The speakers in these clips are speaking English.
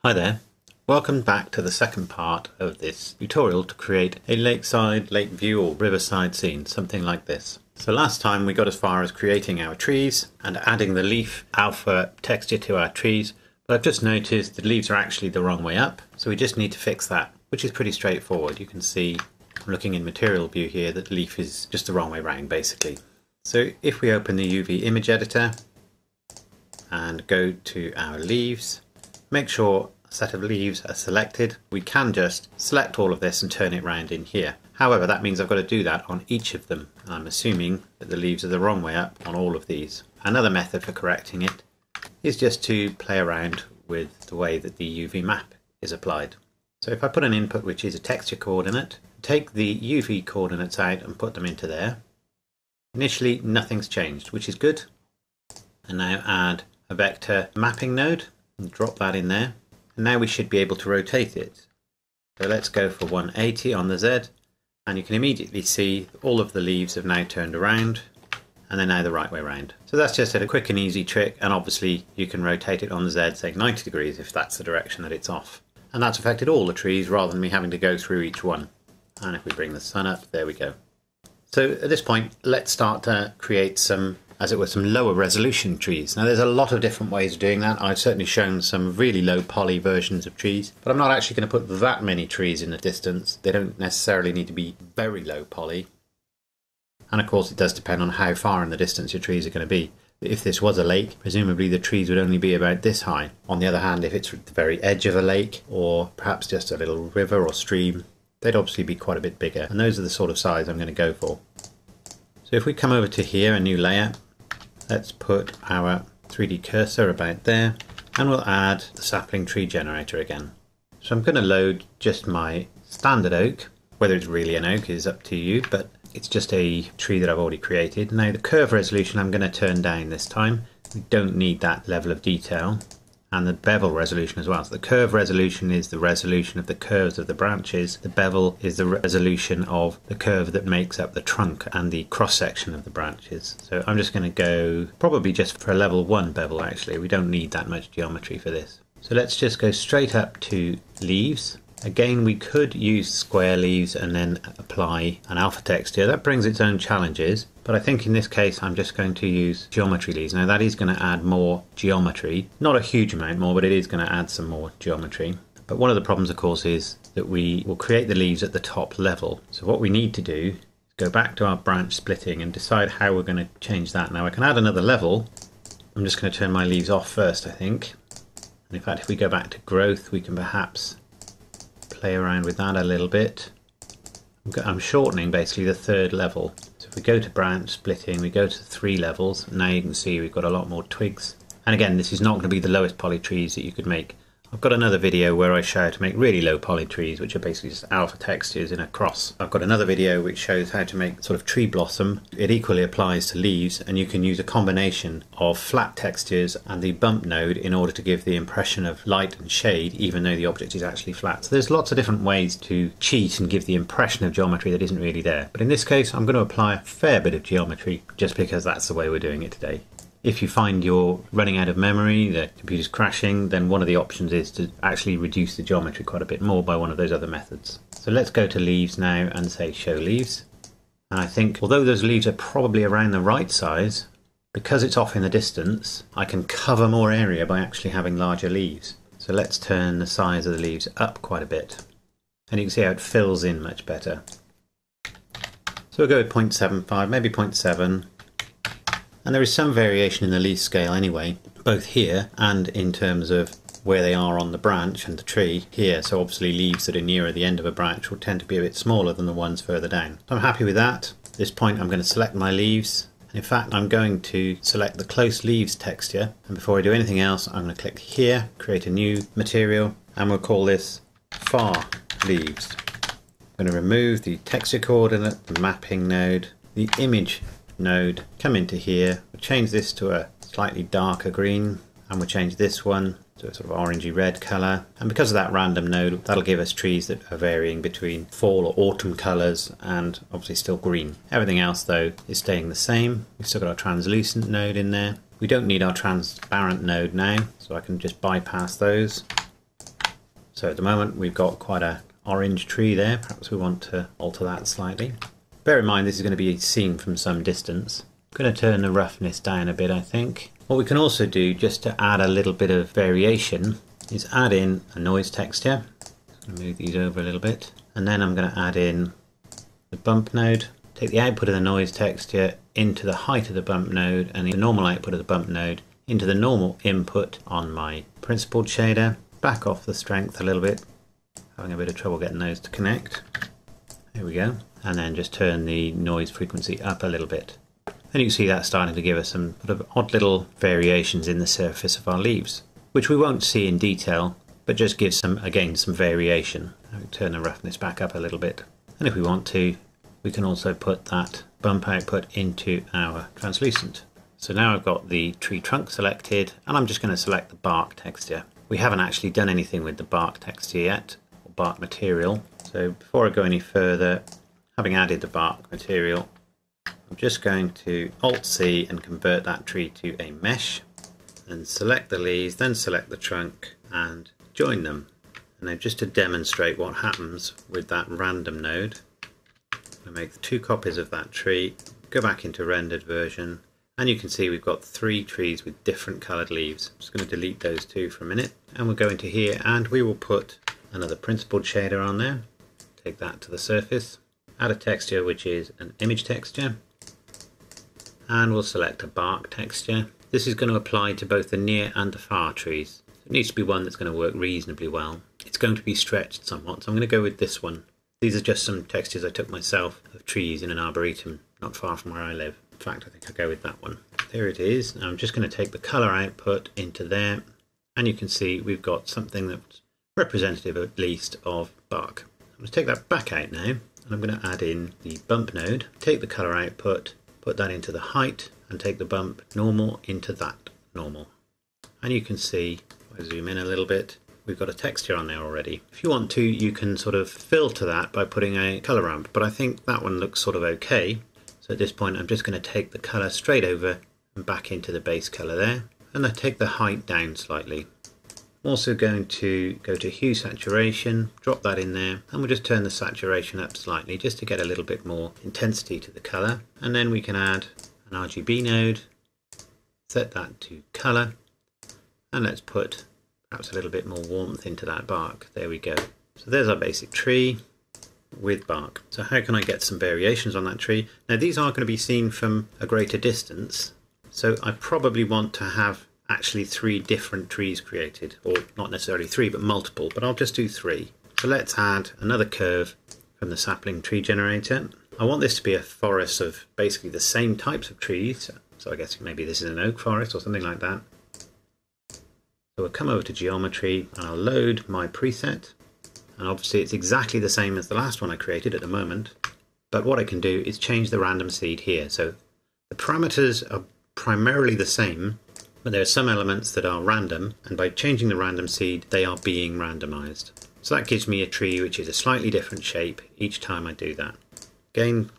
Hi there, welcome back to the second part of this tutorial to create a lakeside, lake view or riverside scene, something like this. So last time we got as far as creating our trees and adding the leaf alpha texture to our trees, but I've just noticed the leaves are actually the wrong way up, so we just need to fix that, which is pretty straightforward. You can see, looking in material view here, that the leaf is just the wrong way round basically. So if we open the UV image editor and go to our leaves, make sure a set of leaves are selected. We can just select all of this and turn it round in here. However, that means I've got to do that on each of them. I'm assuming that the leaves are the wrong way up on all of these. Another method for correcting it is just to play around with the way that the UV map is applied. So if I put an input which is a texture coordinate, take the UV coordinates out and put them into there. Initially nothing's changed, which is good. And now add a vector mapping node and drop that in there. And now we should be able to rotate it. So let's go for 180 on the Z, and you can immediately see all of the leaves have now turned around and they're now the right way around. So that's just a quick and easy trick, and obviously you can rotate it on the Z, say 90 degrees if that's the direction that it's off. And that's affected all the trees rather than me having to go through each one. And if we bring the sun up, there we go. So at this point, let's start to create some, as it were, some lower resolution trees. Now there's a lot of different ways of doing that. I've certainly shown some really low poly versions of trees, but I'm not actually going to put that many trees in the distance. They don't necessarily need to be very low poly. And of course it does depend on how far in the distance your trees are going to be. If this was a lake, presumably the trees would only be about this high. On the other hand, if it's at the very edge of a lake, or perhaps just a little river or stream, they'd obviously be quite a bit bigger. And those are the sort of size I'm going to go for. So if we come over to here, a new layer, let's put our 3D cursor about there, and we'll add the sapling tree generator again. So I'm going to load just my standard oak. Whether it's really an oak is up to you, but it's just a tree that I've already created. Now the curve resolution I'm going to turn down this time. We don't need that level of detail. And the bevel resolution as well. So the curve resolution is the resolution of the curves of the branches. The bevel is the resolution of the curve that makes up the trunk and the cross section of the branches. So I'm just going to go probably just for a level 1 bevel actually. We don't need that much geometry for this. So let's just go straight up to leaves. Again, we could use square leaves and then apply an alpha texture. That brings its own challenges, but I think in this case I'm just going to use geometry leaves. Now that is going to add more geometry, not a huge amount more, but it is going to add some more geometry. But one of the problems of course is that we will create the leaves at the top level. So what we need to do is go back to our branch splitting and decide how we're going to change that. Now I can add another level. I'm just going to turn my leaves off first, I think. And in fact, if we go back to growth, we can perhaps play around with that a little bit. I'm shortening basically the third level. So if we go to branch splitting, we go to 3 levels. Now you can see we've got a lot more twigs. And again, this is not going to be the lowest poly trees that you could make. I've got another video where I show how to make really low poly trees, which are basically just alpha textures in a cross. I've got another video which shows how to make sort of tree blossom. It equally applies to leaves, and you can use a combination of flat textures and the bump node in order to give the impression of light and shade, even though the object is actually flat. So there's lots of different ways to cheat and give the impression of geometry that isn't really there. But in this case, I'm going to apply a fair bit of geometry just because that's the way we're doing it today. If you find you're running out of memory, the computer's crashing, then one of the options is to actually reduce the geometry quite a bit more by one of those other methods. So let's go to leaves now and say show leaves. And I think although those leaves are probably around the right size, because it's off in the distance, I can cover more area by actually having larger leaves. So let's turn the size of the leaves up quite a bit. And you can see how it fills in much better. So we'll go with 0.75, maybe 0.7. And there is some variation in the leaf scale anyway, both here and in terms of where they are on the branch and the tree here. So obviously leaves that are nearer the end of a branch will tend to be a bit smaller than the ones further down. So I'm happy with that. At this point I'm going to select my leaves. In fact, I'm going to select the close leaves texture. And before I do anything else, I'm going to click here, create a new material, and we'll call this far leaves. I'm going to remove the texture coordinate, the mapping node, the image node, come into here, we'll change this to a slightly darker green, and we'll change this one to a sort of orangey red colour. And because of that random node, that'll give us trees that are varying between fall or autumn colours and obviously still green. Everything else though is staying the same. We've still got our translucent node in there. We don't need our transparent node now, so I can just bypass those. So at the moment we've got quite an orange tree there. Perhaps we want to alter that slightly. Bear in mind this is going to be seen from some distance. I'm going to turn the roughness down a bit, I think. What we can also do, just to add a little bit of variation, is add in a noise texture. I'm going to move these over a little bit. And then I'm going to add in the bump node. Take the output of the noise texture into the height of the bump node and the normal output of the bump node into the normal input on my principled shader. Back off the strength a little bit. Having a bit of trouble getting those to connect. There we go. And then just turn the noise frequency up a little bit. And you can see that starting to give us some sort of odd little variations in the surface of our leaves, which we won't see in detail, but just gives some, again, some variation. I'll turn the roughness back up a little bit. And if we want to, we can also put that bump output into our translucent. So now I've got the tree trunk selected, and I'm just going to select the bark texture. We haven't actually done anything with the bark texture yet, or bark material. So before I go any further, having added the bark material, I'm just going to Alt-C and convert that tree to a mesh, and select the leaves, then select the trunk and join them. And then just to demonstrate what happens with that random node, I make 2 copies of that tree, go back into rendered version, and you can see we've got 3 trees with different coloured leaves. I'm just going to delete those 2 for a minute, and we'll go into here and we will put another principled shader on there. Take that to the surface, add a texture which is an image texture, and we'll select a bark texture. This is going to apply to both the near and the far trees. It needs to be one that's going to work reasonably well. It's going to be stretched somewhat, so I'm going to go with this one. These are just some textures I took myself of trees in an arboretum not far from where I live. In fact, I think I'll go with that one. There it is. Now I'm just going to take the colour output into there, and you can see we've got something that's representative at least of bark. I'm going to take that back out now, and I'm going to add in the bump node, take the colour output, put that into the height, and take the bump normal into that normal. And you can see, if I zoom in a little bit, we've got a texture on there already. If you want to, you can sort of filter that by putting a colour ramp, but I think that one looks sort of okay. So at this point I'm just going to take the colour straight over and back into the base colour there, and I take the height down slightly. I'm also going to go to hue saturation, drop that in there, and we'll just turn the saturation up slightly just to get a little bit more intensity to the colour. And then we can add an RGB node, set that to colour, and let's put perhaps a little bit more warmth into that bark. There we go. So there's our basic tree with bark. So how can I get some variations on that tree? Now these are going to be seen from a greater distance, so I probably want to have actually 3 different trees created, or not necessarily 3 but multiple, but I'll just do 3. So let's add another curve from the sapling tree generator. I want this to be a forest of basically the same types of trees, so I guess maybe this is an oak forest or something like that. So we'll come over to geometry and I'll load my preset, and obviously it's exactly the same as the last one I created at the moment, but what I can do is change the random seed here. So the parameters are primarily the same, but there are some elements that are random, and by changing the random seed they are being randomized. So that gives me a tree which is a slightly different shape each time I do that. Again,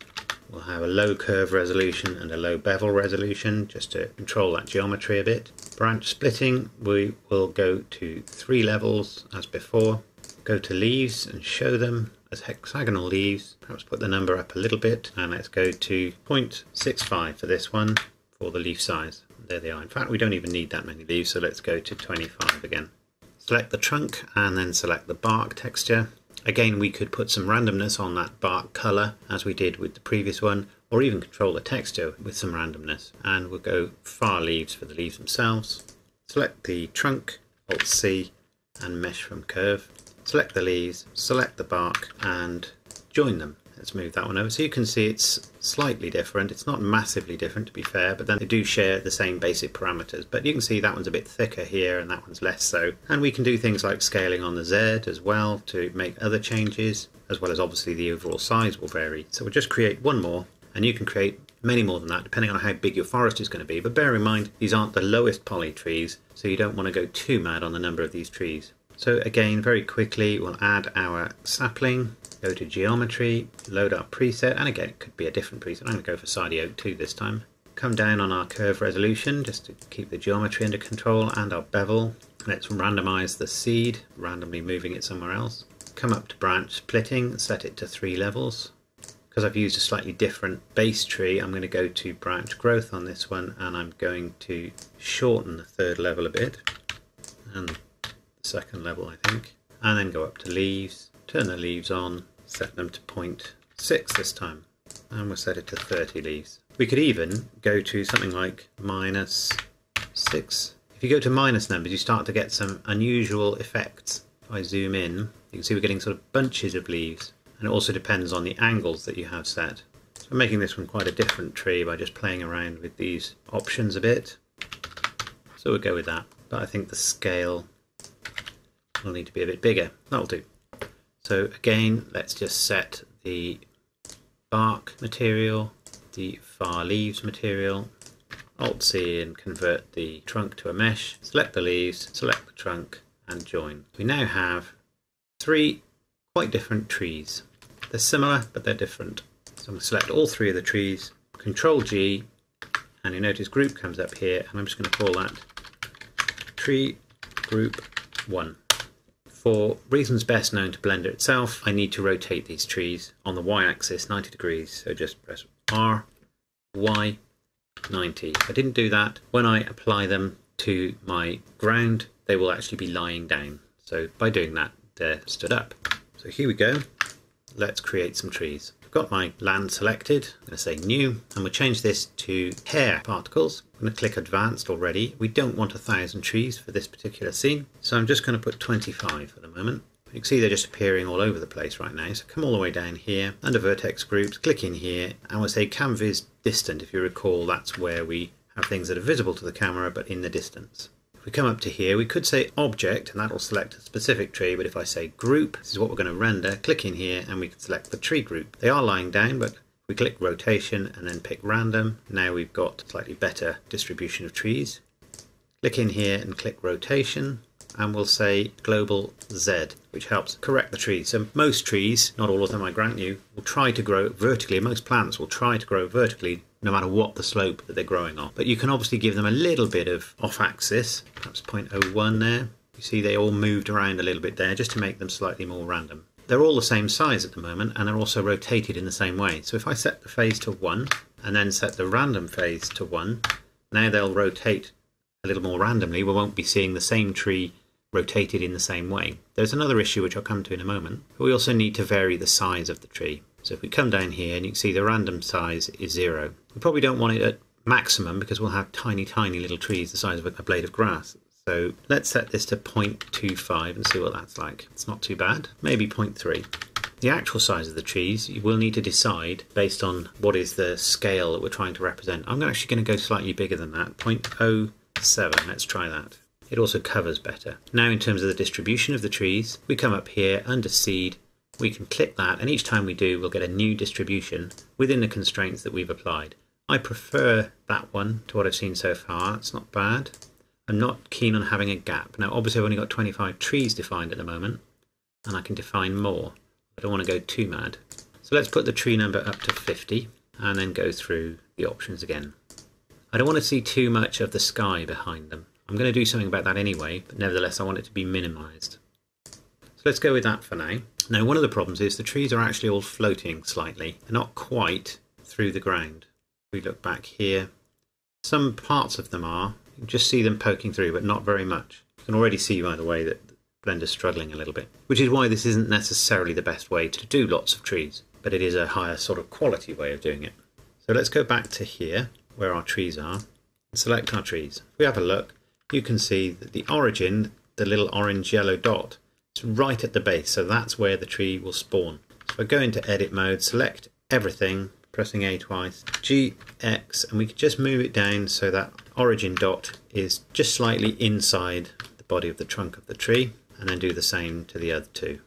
we'll have a low curve resolution and a low bevel resolution just to control that geometry a bit. Branch splitting, we will go to 3 levels as before. Go to leaves and show them as hexagonal leaves. Perhaps put the number up a little bit, and let's go to 0.65 for this one for the leaf size. There they are. In fact, we don't even need that many leaves, so let's go to 25 again. Select the trunk and then select the bark texture. Again, we could put some randomness on that bark colour as we did with the previous one, or even control the texture with some randomness. And we'll go far leaves for the leaves themselves. Select the trunk, Alt-C, and mesh from curve. Select the leaves, select the bark, and join them. Let's move that one over. So you can see it's slightly different. It's not massively different, to be fair, but then they do share the same basic parameters. But you can see that one's a bit thicker here and that one's less so. And we can do things like scaling on the Z as well to make other changes, as well as obviously the overall size will vary. So we'll just create one more, and you can create many more than that depending on how big your forest is going to be. But bear in mind, these aren't the lowest poly trees, so you don't want to go too mad on the number of these trees. So again, very quickly, we'll add our sapling, go to geometry, load our preset, and again, it could be a different preset. I'm going to go for Sardy Oak 2 this time. Come down on our curve resolution just to keep the geometry under control and our bevel. Let's randomize the seed, randomly moving it somewhere else. Come up to branch splitting, set it to 3 levels. Because I've used a slightly different base tree, I'm going to go to branch growth on this one, and I'm going to shorten the 3rd level a bit, and the 2nd level I think, and then go up to leaves, turn the leaves on, set them to 0.6 this time, and we'll set it to 30 leaves. We could even go to something like -6. If you go to minus numbers, you start to get some unusual effects. If I zoom in, you can see we're getting sort of bunches of leaves, and it also depends on the angles that you have set. So I'm making this one quite a different tree by just playing around with these options a bit. So we'll go with that, but I think the scale will need to be a bit bigger. That'll do. So again, let's just set the bark material, the far leaves material, Alt-C and convert the trunk to a mesh, select the leaves, select the trunk and join. We now have 3 quite different trees. They're similar but they're different. So I'm going to select all 3 of the trees, Control G, and you notice group comes up here, and I'm just going to call that tree group 1. For reasons best known to Blender itself, I need to rotate these trees on the y-axis 90 degrees, so just press R, Y, 90. If I didn't do that, when I apply them to my ground, they will actually be lying down. So by doing that, they're stood up. So here we go. Let's create some trees. I've got my land selected. I'm going to say new, and we'll change this to hair particles. I'm going to click advanced already. We don't want 1,000 trees for this particular scene, so I'm just going to put 25 for the moment. You can see they're just appearing all over the place right now. So come all the way down here, under vertex groups, click in here, and we'll say canvas distant. If you recall, that's where we have things that are visible to the camera but in the distance. If we come up to here, we could say object, and that'll select a specific tree, but if I say group, this is what we're going to render, click in here and we can select the tree group. They are lying down, but if we click rotation and then pick random, now we've got a slightly better distribution of trees. Click in here and click rotation, and we'll say global Z, which helps correct the trees. So most trees, not all of them I grant you, will try to grow vertically. Most plants will try to grow vertically no matter what the slope that they're growing on. But you can obviously give them a little bit of off-axis, perhaps 0.01 there. You see they all moved around a little bit there just to make them slightly more random. They're all the same size at the moment, and they're also rotated in the same way. So if I set the phase to 1 and then set the random phase to 1, now they'll rotate a little more randomly. We won't be seeing the same tree rotated in the same way. There's another issue which I'll come to in a moment, but we also need to vary the size of the tree. So if we come down here and you can see the random size is 0. We probably don't want it at maximum because we'll have tiny little trees the size of a blade of grass. So let's set this to 0.25 and see what that's like. It's not too bad, maybe 0.3. The actual size of the trees you will need to decide based on what is the scale that we're trying to represent. I'm actually going to go slightly bigger than that, 0.07, let's try that. It also covers better. Now in terms of the distribution of the trees, we come up here under seed, we can click that, and each time we do we'll get a new distribution within the constraints that we've applied. I prefer that one to what I've seen so far. It's not bad. I'm not keen on having a gap. Now obviously I've only got 25 trees defined at the moment, and I can define more. I don't want to go too mad. So let's put the tree number up to 50 and then go through the options again. I don't want to see too much of the sky behind them. I'm going to do something about that anyway, but nevertheless I want it to be minimized. So let's go with that for now. Now one of the problems is the trees are actually all floating slightly. They're not quite through the ground. If we look back here, some parts of them are. You can just see them poking through, but not very much. You can already see, by the way, that Blender's struggling a little bit, which is why this isn't necessarily the best way to do lots of trees, but it is a higher sort of quality way of doing it. So let's go back to here, where our trees are, and select our trees. If we have a look, you can see that the origin, the little orange yellow dot, is right at the base, so that's where the tree will spawn. So if I go into edit mode, select everything, pressing A twice, G, X, and we can just move it down so that origin dot is just slightly inside the body of the trunk of the tree, and then do the same to the other two.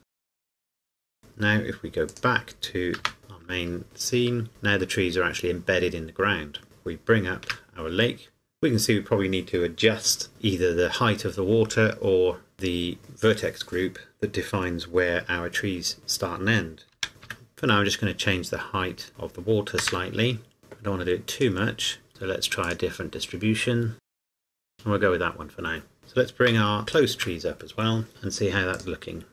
Now if we go back to our main scene, now the trees are actually embedded in the ground. If we bring up our lake, we can see we probably need to adjust either the height of the water or the vertex group that defines where our trees start and end. For now I'm just going to change the height of the water slightly. I don't want to do it too much, so let's try a different distribution. And we'll go with that one for now. So let's bring our closed trees up as well and see how that's looking.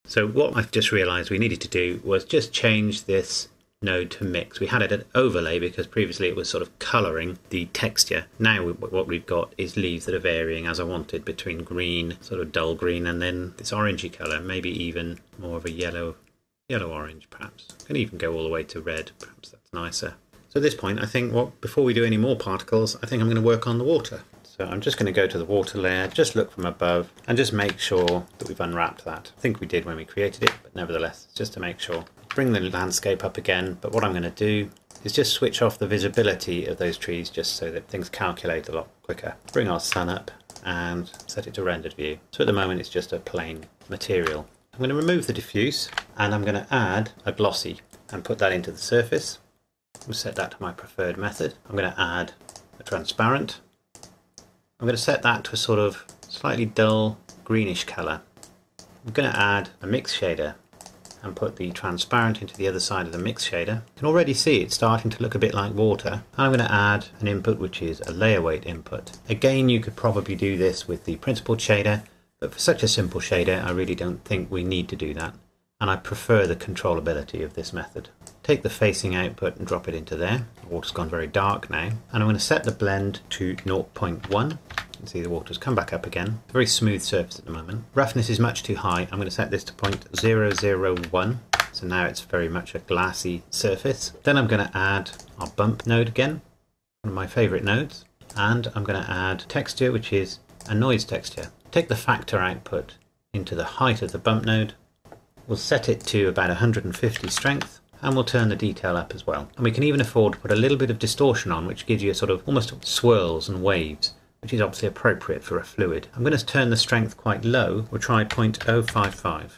So what I've just realized we needed to do was just change this node to mix. We had it at overlay because previously it was sort of colouring the texture. Now what we've got is leaves that are varying as I wanted, between green, sort of dull green, and then this orangey colour, maybe even more of a yellow orange perhaps. Can even go all the way to red, perhaps that's nicer. So at this point I think before we do any more particles, I think I'm going to work on the water. So I'm just going to go to the water layer, just look from above and just make sure that we've unwrapped that. I think we did when we created it, but nevertheless, just to make sure. Bring the landscape up again, but what I'm going to do is just switch off the visibility of those trees just so that things calculate a lot quicker. Bring our sun up and set it to rendered view. So at the moment it's just a plain material. I'm going to remove the diffuse and I'm going to add a glossy and put that into the surface. We'll set that to my preferred method. I'm going to add a transparent. I'm going to set that to a sort of slightly dull greenish colour. I'm going to add a mix shader and put the transparent into the other side of the mix shader. You can already see it's starting to look a bit like water. I'm going to add an input which is a layer weight input. Again, you could probably do this with the principled shader, but for such a simple shader I really don't think we need to do that, and I prefer the controllability of this method. Take the facing output and drop it into there. The water's gone very dark now, and I'm going to set the blend to 0.1. You can see the water's come back up again. Very smooth surface at the moment. Roughness is much too high. I'm going to set this to 0.001. So now it's very much a glassy surface. Then I'm going to add our bump node again, one of my favourite nodes, and I'm going to add texture, which is a noise texture. Take the factor output into the height of the bump node. We'll set it to about 150 strength. And we'll turn the detail up as well. And we can even afford to put a little bit of distortion on, which gives you a sort of almost swirls and waves, which is obviously appropriate for a fluid. I'm going to turn the strength quite low. We'll try 0.055.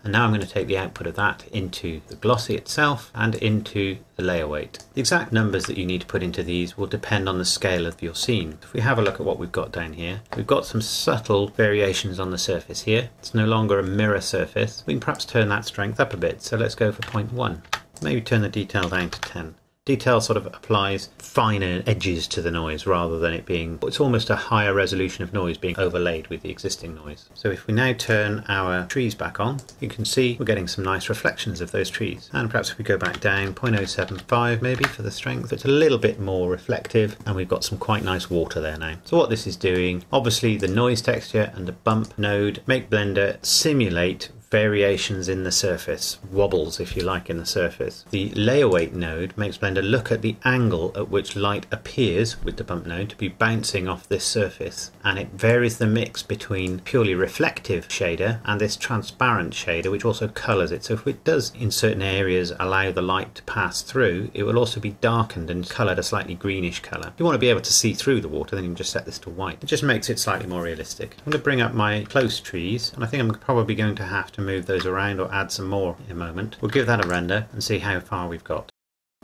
And now I'm going to take the output of that into the glossy itself and into the layer weight. The exact numbers that you need to put into these will depend on the scale of your scene. If we have a look at what we've got down here, we've got some subtle variations on the surface here. It's no longer a mirror surface. We can perhaps turn that strength up a bit. So let's go for 0.1. Maybe turn the detail down to 10. Detail sort of applies finer edges to the noise rather than it being, it's almost a higher resolution of noise being overlaid with the existing noise. So if we now turn our trees back on, you can see we're getting some nice reflections of those trees. And perhaps if we go back down, 0.075 maybe for the strength, it's a little bit more reflective and we've got some quite nice water there now. So what this is doing, obviously the noise texture and the bump node make Blender simulate variations in the surface, wobbles if you like in the surface. The layer weight node makes Blender look at the angle at which light appears with the bump node to be bouncing off this surface, and it varies the mix between purely reflective shader and this transparent shader which also colours it. So if it does in certain areas allow the light to pass through, it will also be darkened and coloured a slightly greenish colour. If you want to be able to see through the water, then you can just set this to white. It just makes it slightly more realistic. I'm going to bring up my close trees, and I think I'm probably going to have to move those around or add some more in a moment. We'll give that a render and see how far we've got.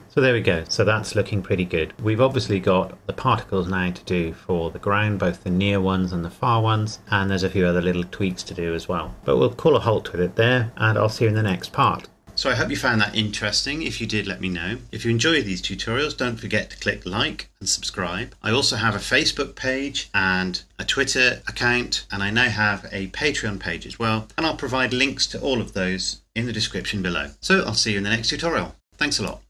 So there we go. So that's looking pretty good. We've obviously got the particles now to do for the ground, both the near ones and the far ones, and there's a few other little tweaks to do as well. But we'll call a halt with it there, and I'll see you in the next part. So I hope you found that interesting. If you did, let me know. If you enjoy these tutorials, don't forget to click like and subscribe. I also have a Facebook page and a Twitter account, and I now have a Patreon page as well, and I'll provide links to all of those in the description below. So I'll see you in the next tutorial. Thanks a lot.